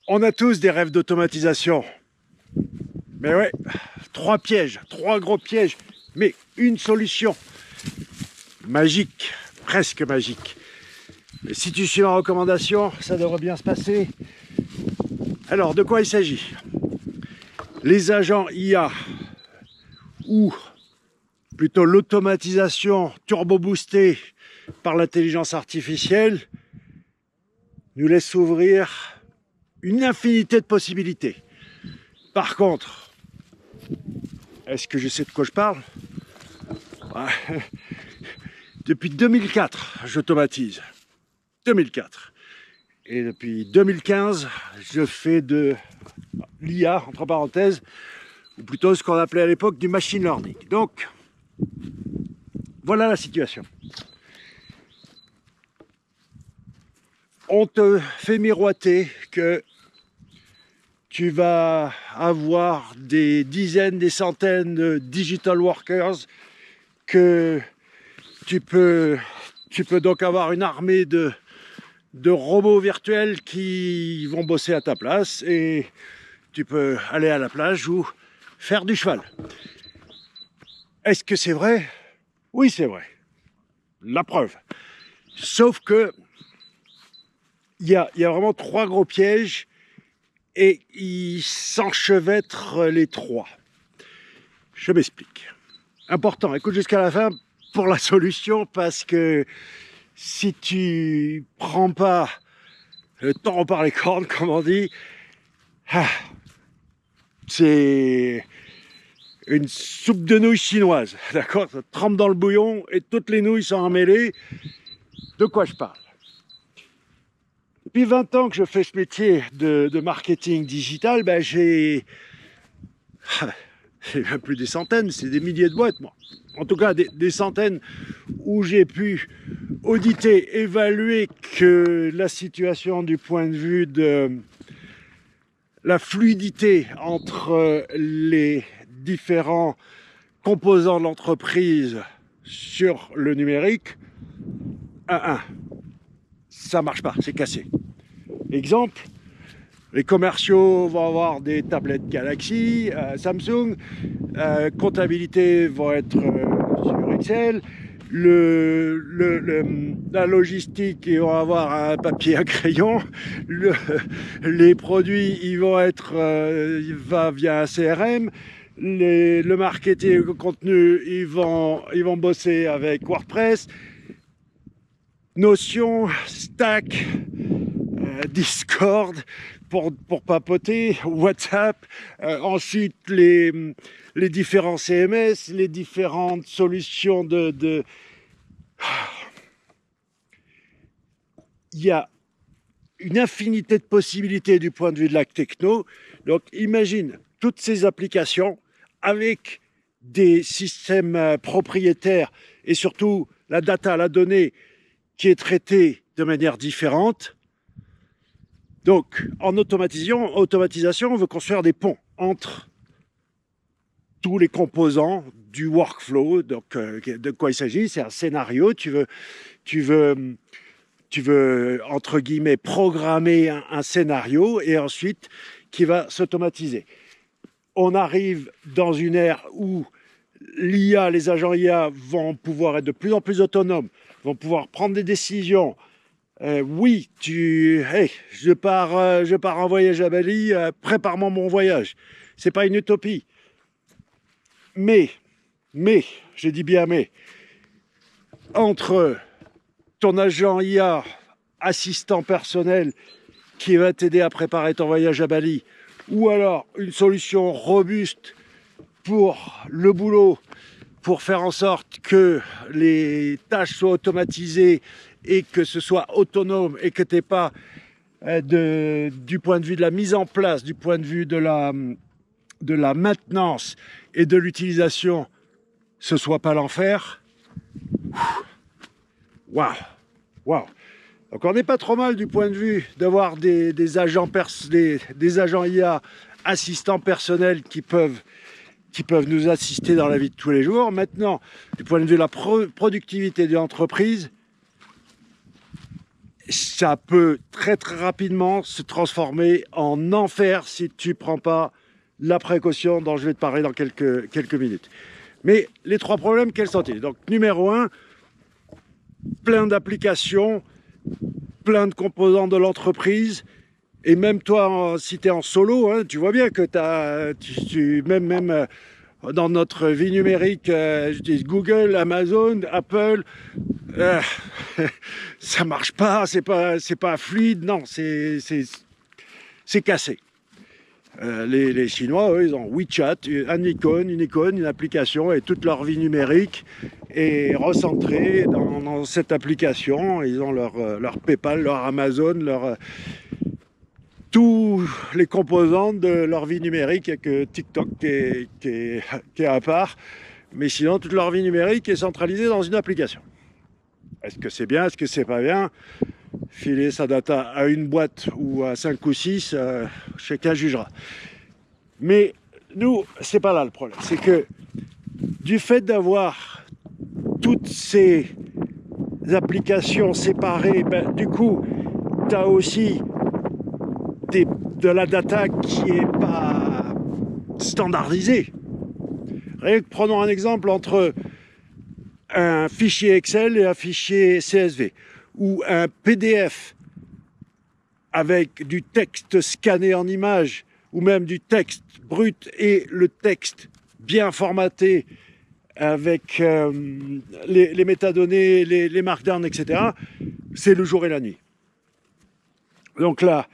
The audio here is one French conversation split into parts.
On a tous des rêves d'automatisation. Mais ouais, trois pièges, trois gros pièges, mais une solution magique, presque magique. Et si tu suis ma recommandation, ça devrait bien se passer. Alors, de quoi il s'agit? Les agents IA, ou plutôt l'automatisation turbo-boostée par l'intelligence artificielle, nous laisse ouvrir une infinité de possibilités. Par contre, est-ce que je sais de quoi je parle? Ouais. Depuis 2004, j'automatise. 2004. Et depuis 2015, je fais de l'IA, entre parenthèses, ou plutôt ce qu'on appelait à l'époque du machine learning. Donc, voilà la situation. On te fait miroiter que tu vas avoir des dizaines, des centaines de digital workers, que tu peux donc avoir une armée de robots virtuels qui vont bosser à ta place et tu peux aller à la plage ou faire du cheval. Est-ce que c'est vrai? Oui, c'est vrai. La preuve. Sauf que il y a vraiment trois gros pièges et ils s'enchevêtrent les trois. Je m'explique. Important, écoute jusqu'à la fin pour la solution, parce que si tu prends pas le taureau par les cornes, comme on dit, c'est une soupe de nouilles chinoise, d'accord? Ça trempe dans le bouillon et toutes les nouilles sont emmêlées. De quoi je parle? Depuis 20 ans que je fais ce métier de marketing digital, ben c'est même plus des centaines, c'est des milliers de boîtes, moi. En tout cas, des centaines où j'ai pu auditer, évaluer que la situation du point de vue de la fluidité entre les différents composants de l'entreprise sur le numérique, ça marche pas, c'est cassé. Exemple, les commerciaux vont avoir des tablettes Galaxy, Samsung, comptabilité va être sur Excel, la logistique, ils vont avoir un papier, un crayon, les produits, ils vont être va via un CRM, le marketing, le contenu, ils vont bosser avec WordPress, Notion, Stack, Discord pour papoter, WhatsApp, ensuite les différents CMS, les différentes solutions de... Il y a une infinité de possibilités du point de vue de la techno. Donc imagine toutes ces applications avec des systèmes propriétaires et surtout la data, la donnée qui est traitée de manière différente. Donc, en automatisation, on veut construire des ponts entre tous les composants du workflow. Donc, de quoi il s'agit? C'est un scénario. Tu veux entre guillemets programmer un scénario et ensuite qui va s'automatiser. On arrive dans une ère où l'IA, les agents IA vont pouvoir être de plus en plus autonomes, vont pouvoir prendre des décisions. Oui, je pars en voyage à Bali, prépare-moi mon voyage. C'est pas une utopie. Mais, je dis bien mais, entre ton agent IA, assistant personnel, qui va t'aider à préparer ton voyage à Bali, ou alors une solution robuste pour le boulot, pour faire en sorte que les tâches soient automatisées et que ce soit autonome et que tu n'aies pas du point de vue de la mise en place, du point de vue de la maintenance et de l'utilisation, ce soit pas l'enfer. Waouh, waouh. Donc on n'est pas trop mal du point de vue d'avoir des agents IA assistants personnels qui peuvent nous assister dans la vie de tous les jours. Maintenant, du point de vue de la productivité de l'entreprise, ça peut très très rapidement se transformer en enfer si tu prends pas la précaution dont je vais te parler dans quelques minutes. Mais les 3 problèmes, quels sont-ils? Donc numéro 1, plein d'applications, plein de composants de l'entreprise, et même toi, si tu es en solo, hein, tu vois bien que même dans notre vie numérique, j'utilise Google, Amazon, Apple, ça marche pas, c'est pas fluide, non, c'est cassé. Les Chinois, eux, ils ont WeChat, une icône, une application, et toute leur vie numérique est recentrée dans cette application. Ils ont leur PayPal, leur Amazon, tous les composants de leur vie numérique, et que TikTok qui est à part. Mais sinon, toute leur vie numérique est centralisée dans une application. Est-ce que c'est bien? Est-ce que c'est pas bien? Filer sa data à une boîte ou à 5 ou 6, chacun jugera. Mais nous, c'est pas là le problème. C'est que du fait d'avoir toutes ces applications séparées, ben, du coup, tu as aussi de la data qui n'est pas standardisée. Rien que prenons un exemple entre un fichier Excel et un fichier CSV, ou un PDF avec du texte scanné en image, ou même du texte brut et le texte bien formaté avec les métadonnées, les markdowns, etc. C'est le jour et la nuit. Donc là,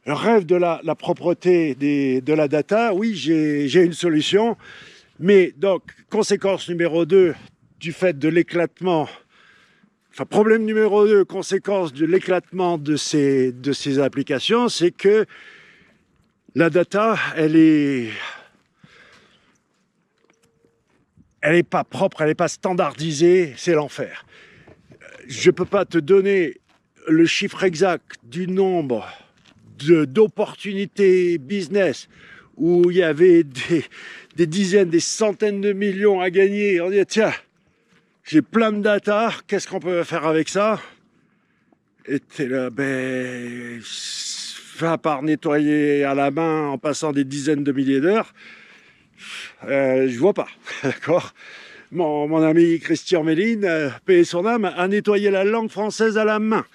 le rêve de la propreté de la data, oui, j'ai une solution, mais donc, conséquence numéro 2 du fait de l'éclatement, enfin, problème numéro 2, conséquence de l'éclatement de ces applications, c'est que la data, elle est pas propre, elle n'est pas standardisée, c'est l'enfer. Je ne peux pas te donner le chiffre exact du nombre d'opportunités business où il y avait des dizaines, des centaines de millions à gagner. On dit, tiens, j'ai plein de data, qu'est-ce qu'on peut faire avec ça? Et t'es là, ben, à part nettoyer à la main en passant des dizaines de milliers d'heures, je vois pas, d'accord? Mon ami Christian Méline, paix son âme, a nettoyé la langue française à la main.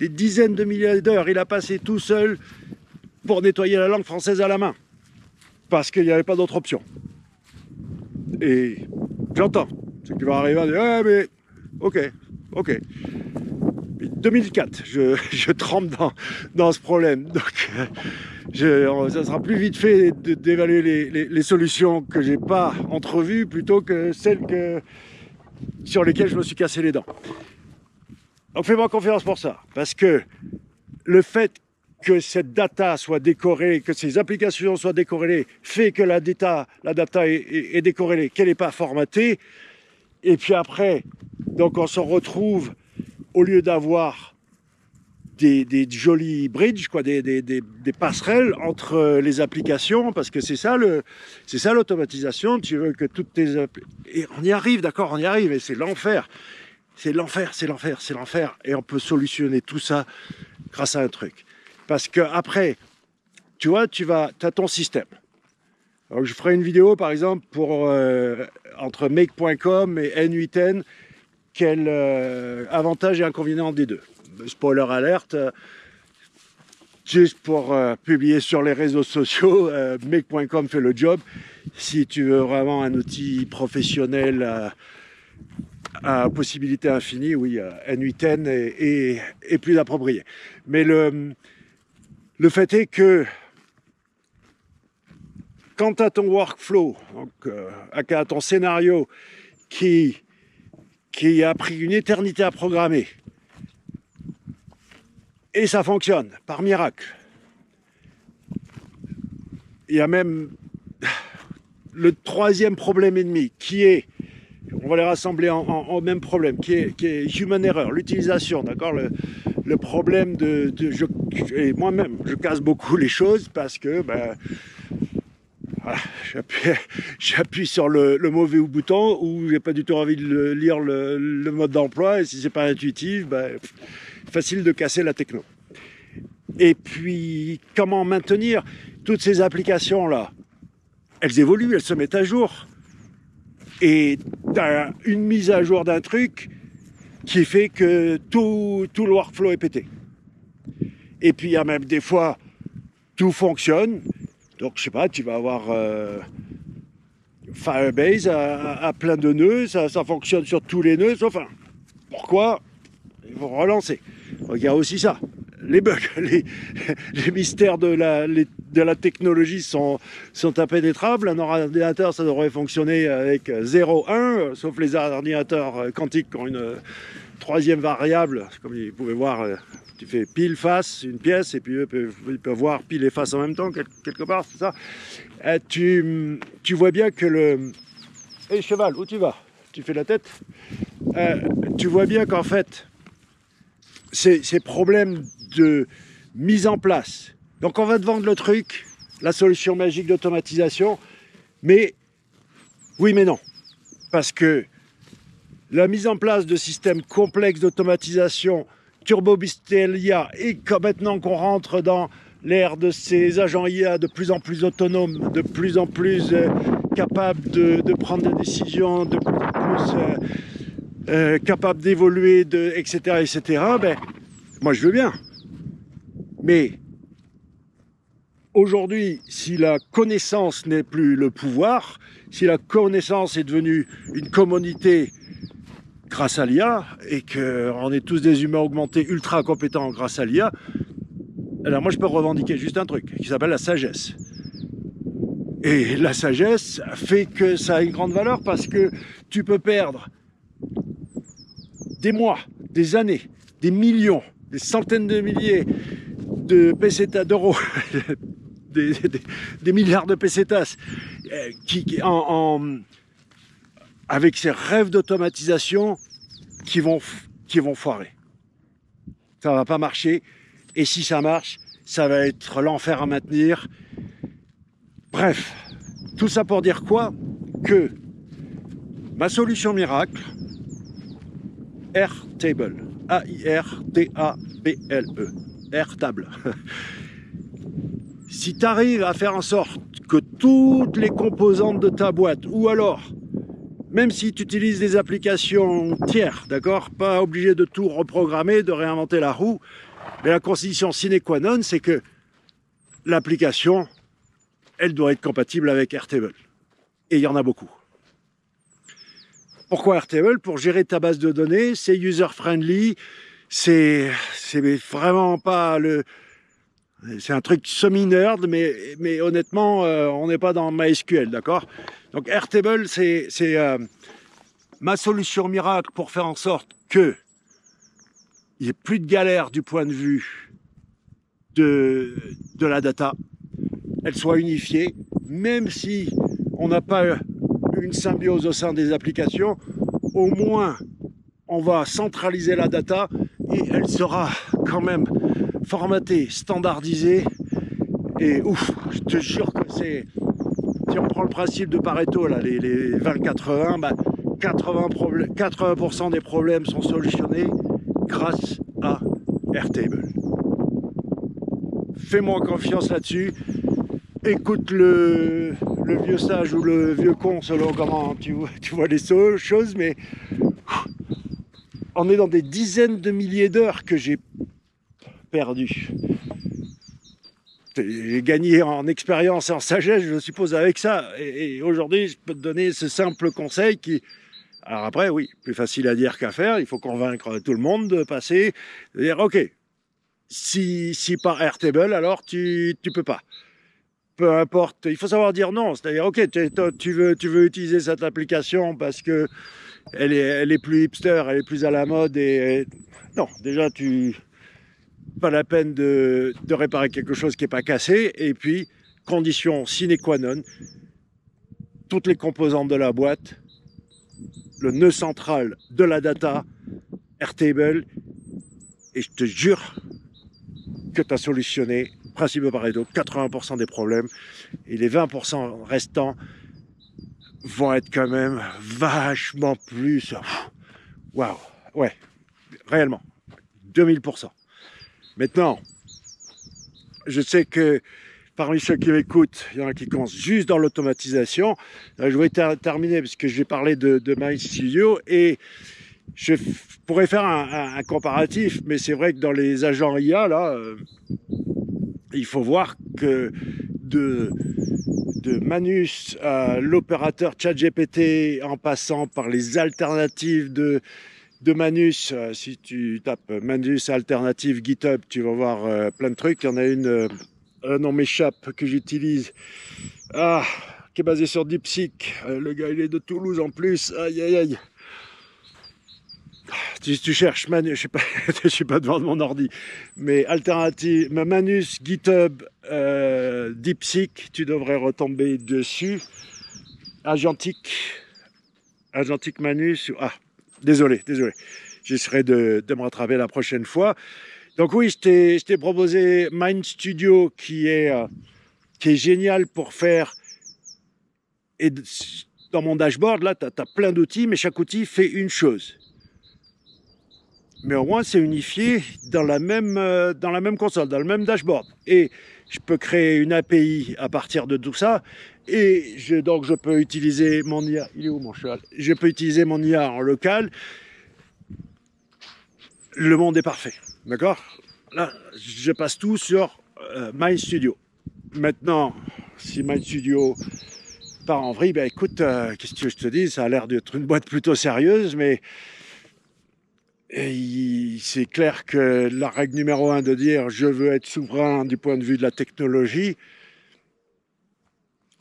Des dizaines de milliers d'heures, il a passé tout seul pour nettoyer la langue française à la main. Parce qu'il n'y avait pas d'autre option. Et j'entends ce qui va arriver à dire, ouais, mais ok. 2004, je trempe dans ce problème. Donc, ça sera plus vite fait d'évaluer les solutions que j'ai pas entrevues plutôt que celles sur lesquelles je me suis cassé les dents. Donc fais-moi confiance pour ça, parce que le fait que cette data soit décorrélée, que ces applications soient décorrélées, fait que la data est décorrélée, qu'elle n'est pas formatée, et puis après, donc on se retrouve, au lieu d'avoir des jolis bridges, quoi, des passerelles entre les applications, parce que c'est ça l'automatisation. Tu veux que toutes tes et on y arrive, d'accord, on y arrive, et c'est l'enfer. C'est l'enfer. Et on peut solutionner tout ça grâce à un truc. Parce que après, tu vois, tu as ton système. Donc, je ferai une vidéo, par exemple, pour entre make.com et N8N, quel avantage et inconvénient des deux. Spoiler alerte, juste pour publier sur les réseaux sociaux, make.com fait le job. Si tu veux vraiment un outil professionnel à possibilité infinie, oui, N8N est plus approprié. Mais le fait est que quand tu as ton workflow, donc à ton scénario qui a pris une éternité à programmer, et ça fonctionne, par miracle. Il y a même le 3e problème ennemi, qui est, on va les rassembler en même problème, qui est human error, l'utilisation, d'accord, le problème et moi-même, je casse beaucoup les choses parce que voilà, j'appuie sur le mauvais bouton ou j'ai pas du tout envie de lire le mode d'emploi, et si c'est pas intuitif, facile de casser la techno. Et puis, comment maintenir toutes ces applications-là? Elles évoluent, elles se mettent à jour. Et tu as une mise à jour d'un truc qui fait que tout le workflow est pété. Et puis, il y a même des fois, tout fonctionne. Donc, je sais pas, tu vas avoir Firebase à plein de nœuds, ça fonctionne sur tous les nœuds, sauf un. Pourquoi? Il faut relancer. Donc, il y a aussi ça. Les bugs, les mystères de la technologie sont impénétrables. Un ordinateur, ça devrait fonctionner avec 0, 1, sauf les ordinateurs quantiques qui ont une troisième variable. Comme vous pouvez voir, tu fais pile, face, une pièce, et puis eux ils peuvent voir pile et face en même temps, quelque part, c'est ça. Tu vois bien que le... Hé, cheval, où tu vas? Tu fais la tête? Tu vois bien qu'en fait, ces problèmes de mise en place. Donc on va te vendre le truc, la solution magique d'automatisation, mais oui mais non. Parce que la mise en place de systèmes complexes d'automatisation, turbo-booster IA, et maintenant qu'on rentre dans l'ère de ces agents IA de plus en plus autonomes, de plus en plus capables de prendre des décisions, de plus en plus capables d'évoluer, etc., etc., ben, moi je veux bien. Mais aujourd'hui, si la connaissance n'est plus le pouvoir, si la connaissance est devenue une commodité grâce à l'IA, et qu'on est tous des humains augmentés ultra compétents grâce à l'IA, alors moi je peux revendiquer juste un truc qui s'appelle la sagesse. Et la sagesse fait que ça a une grande valeur parce que tu peux perdre des mois, des années, des millions, des centaines de milliers de pesetas d'euros, des milliards de pesetas, avec ces rêves d'automatisation qui vont foirer. Ça ne va pas marcher, et si ça marche, ça va être l'enfer à maintenir. Bref, tout ça pour dire quoi? Que ma solution miracle, Airtable, A-I-R-T-A-B-L-E, Airtable. Si tu arrives à faire en sorte que toutes les composantes de ta boîte, ou alors, même si tu utilises des applications tiers, d'accord, pas obligé de tout reprogrammer, de réinventer la roue, mais la condition sine qua non, c'est que l'application, elle doit être compatible avec Airtable. Et il y en a beaucoup. Pourquoi Airtable? Pour gérer ta base de données, c'est user-friendly, c'est vraiment pas le... C'est un truc semi-nerd, mais honnêtement, on n'est pas dans MySQL, d'accord? Donc Airtable, c'est ma solution miracle pour faire en sorte que il n'y ait plus de galère du point de vue de la data, elle soit unifiée, même si on n'a pas une symbiose au sein des applications, au moins on va centraliser la data et elle sera quand même formatée, standardisée, et ouf, je te jure que c'est... Si on prend le principe de Pareto, là, les 20-80, bah, 80% des problèmes sont solutionnés grâce à Airtable. Fais-moi confiance là-dessus. Écoute le vieux sage ou le vieux con, selon comment tu vois les choses, mais on est dans des dizaines de milliers d'heures que j'ai perdues. J'ai gagné en expérience et en sagesse, je suppose, avec ça. Et aujourd'hui, je peux te donner ce simple conseil qui... Alors après, oui, plus facile à dire qu'à faire. Il faut convaincre tout le monde de passer, de dire, OK, si par Airtable, alors tu peux pas. Peu importe, il faut savoir dire non. C'est-à-dire, OK, tu veux utiliser cette application parce que elle est plus hipster, elle est plus à la mode. Non, déjà, pas la peine de réparer quelque chose qui n'est pas cassé. Et puis, condition sine qua non, toutes les composantes de la boîte, le nœud central de la data, Airtable, et je te jure que tu as solutionné, principe de Pareto, 80% des problèmes, et les 20% restants vont être quand même vachement plus... Waouh, ouais, réellement. 2000%. Maintenant, je sais que parmi ceux qui m'écoutent, il y en a qui commencent juste dans l'automatisation. Je vais terminer parce que je vais parler de Mind Studio et je pourrais faire un comparatif, mais c'est vrai que dans les agents IA, là, il faut voir que de Manus à l'opérateur ChatGPT en passant par les alternatives de Manus, si tu tapes Manus alternative GitHub, tu vas voir plein de trucs. Il y en a une, un nom m'échappe, que j'utilise, qui est basée sur DeepSeek. Le gars, il est de Toulouse en plus. Aïe, aïe, aïe. Tu cherches Manus, je suis pas devant mon ordi, mais alternative, Manus, GitHub, DeepSeek, tu devrais retomber dessus. Agentic Manus, désolé, j'essaierai de me rattraper la prochaine fois. Donc oui, je t'ai proposé Mind Studio qui est génial pour faire, et dans mon dashboard, là, tu as plein d'outils, mais chaque outil fait une chose. Mais au moins, c'est unifié dans la même console, dans le même dashboard. Et je peux créer une API à partir de tout ça. Et donc, je peux utiliser mon IA. Il est où mon cheval? Je peux utiliser mon IA en local. Le monde est parfait. D'accord? Là, je passe tout sur Mind Studio. Maintenant, si Mind Studio part en vrille, ben écoute, qu'est-ce que je te dis? Ça a l'air d'être une boîte plutôt sérieuse, mais c'est clair que la règle numéro 1 de dire je veux être souverain du point de vue de la technologie,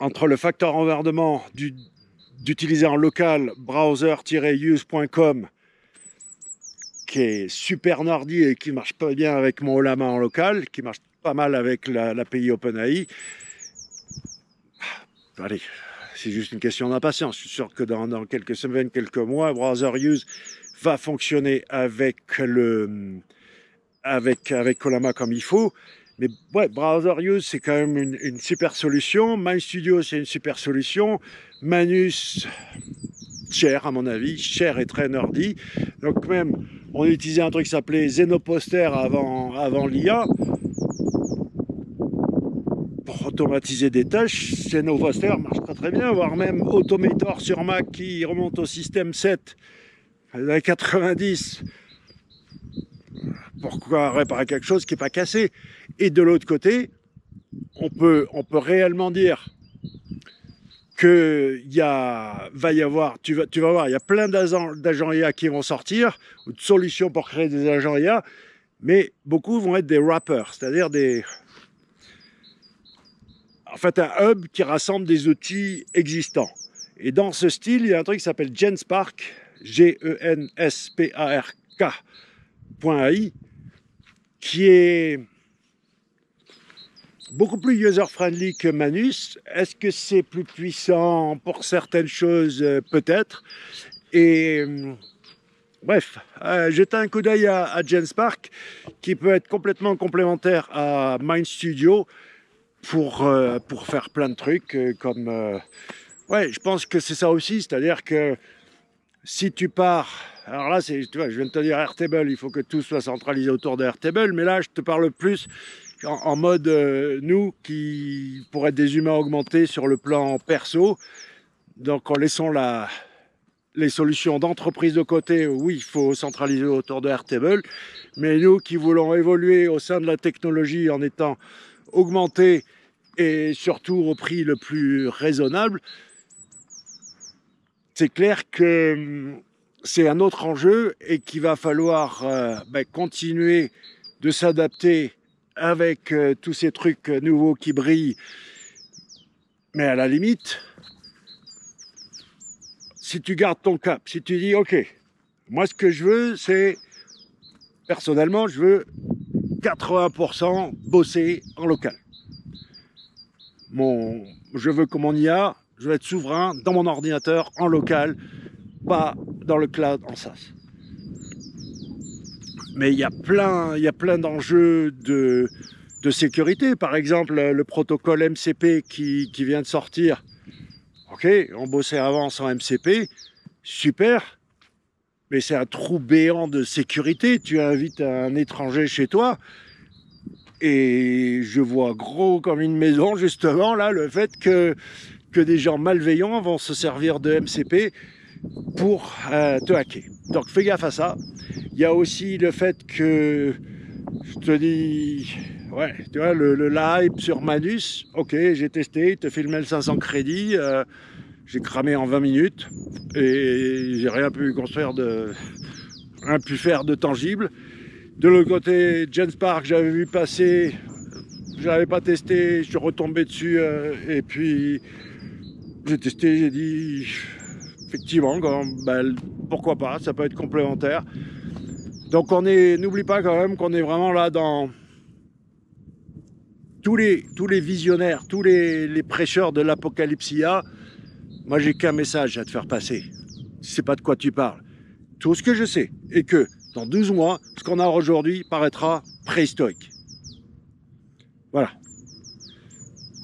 entre le facteur environnement d'utiliser en local browser-use.com qui est super nardi et qui marche pas bien avec mon Ollama en local, qui marche pas mal avec l'API OpenAI. Allez, c'est juste une question d'impatience. Je suis sûr que dans quelques semaines, quelques mois, browser-use va fonctionner avec Ollama comme il faut. Mais ouais, Browser-Use, c'est quand même une super solution. Mind Studio, c'est une super solution. Manus, cher à mon avis, cher et très nerdy. Donc même, on utilisait un truc qui s'appelait Zenoposter avant l'IA. Pour automatiser des tâches, Zenoposter marche très très bien, voire même Automator sur Mac qui remonte au système 7. Dans les 90, pourquoi réparer quelque chose qui n'est pas cassé? Et de l'autre côté, on peut réellement dire que va y avoir, tu vas voir, il y a plein d'agents IA qui vont sortir, ou de solutions pour créer des agents IA, mais beaucoup vont être des wrappers, c'est-à-dire en fait un hub qui rassemble des outils existants. Et dans ce style, il y a un truc qui s'appelle Genspark, GENSPARK.ai, qui est beaucoup plus user-friendly que Manus. Est-ce que c'est plus puissant pour certaines choses? Peut-être. Et bref, jetez un coup d'œil à Genspark, qui peut être complètement complémentaire à Mind Studio pour faire plein de trucs comme... ouais, je pense que c'est ça aussi, c'est-à-dire que si tu pars, alors là, tu vois, je viens de te dire Airtable, il faut que tout soit centralisé autour de Airtable, mais là, je te parle plus en mode nous qui pourraient être des humains augmentés sur le plan perso. Donc, en laissant les solutions d'entreprise de côté, oui, il faut centraliser autour de Airtable, mais nous qui voulons évoluer au sein de la technologie en étant augmentés et surtout au prix le plus raisonnable, c'est clair que c'est un autre enjeu et qu'il va falloir continuer de s'adapter avec tous ces trucs nouveaux qui brillent. Mais à la limite, si tu gardes ton cap, si tu dis « Ok, moi ce que je veux, c'est, personnellement, je veux 80% bosser en local. Je veux que mon IA, je veux être souverain dans mon ordinateur en local, pas dans le cloud en SaaS. » Mais il y a plein d'enjeux de sécurité. Par exemple, le protocole MCP qui vient de sortir. Ok, on bossait avant sans MCP, super. mais c'est un trou béant de sécurité. Tu invites un étranger chez toi, et je vois gros comme une maison, justement, là, le fait que des gens malveillants vont se servir de MCP pour te hacker. Donc fais gaffe à ça. Il y a aussi le fait que, je te dis, ouais, tu vois, le live sur Manus, ok, j'ai testé, il te filmait le 500 crédits, j'ai cramé en 20 minutes, et j'ai rien pu construire rien pu faire de tangible. De l'autre côté, Genspark, j'avais vu passer, je l'avais pas testé, je suis retombé dessus, et puis j'ai testé, j'ai dit, effectivement, pourquoi pas, ça peut être complémentaire. Donc n'oublie pas quand même qu'on est vraiment là dans tous les visionnaires, tous les prêcheurs de l'apocalypsia. Moi, j'ai qu'un message à te faire passer. Tu sais pas de quoi tu parles. Tout ce que je sais est que dans 12 mois, ce qu'on a aujourd'hui paraîtra préhistorique. Voilà.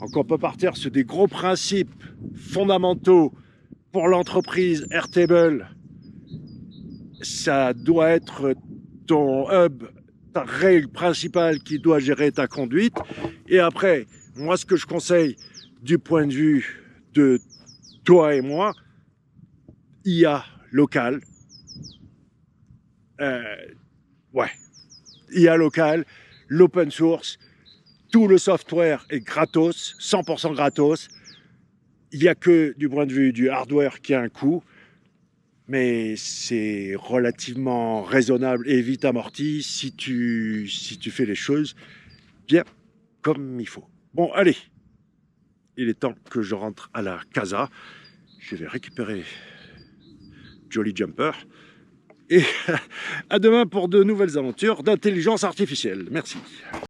Donc on peut partir sur des gros principes fondamentaux pour l'entreprise Airtable. Ça doit être ton hub, ta règle principale qui doit gérer ta conduite. Et après, moi, ce que je conseille du point de vue de toi et moi, IA local. Ouais, IA local, l'open source, tout le software est gratos, 100% gratos. Il n'y a que du point de vue du hardware qui a un coût, mais c'est relativement raisonnable et vite amorti si tu fais les choses bien comme il faut. Bon, allez, il est temps que je rentre à la casa. Je vais récupérer Jolly Jumper. Et à demain pour de nouvelles aventures d'intelligence artificielle. Merci.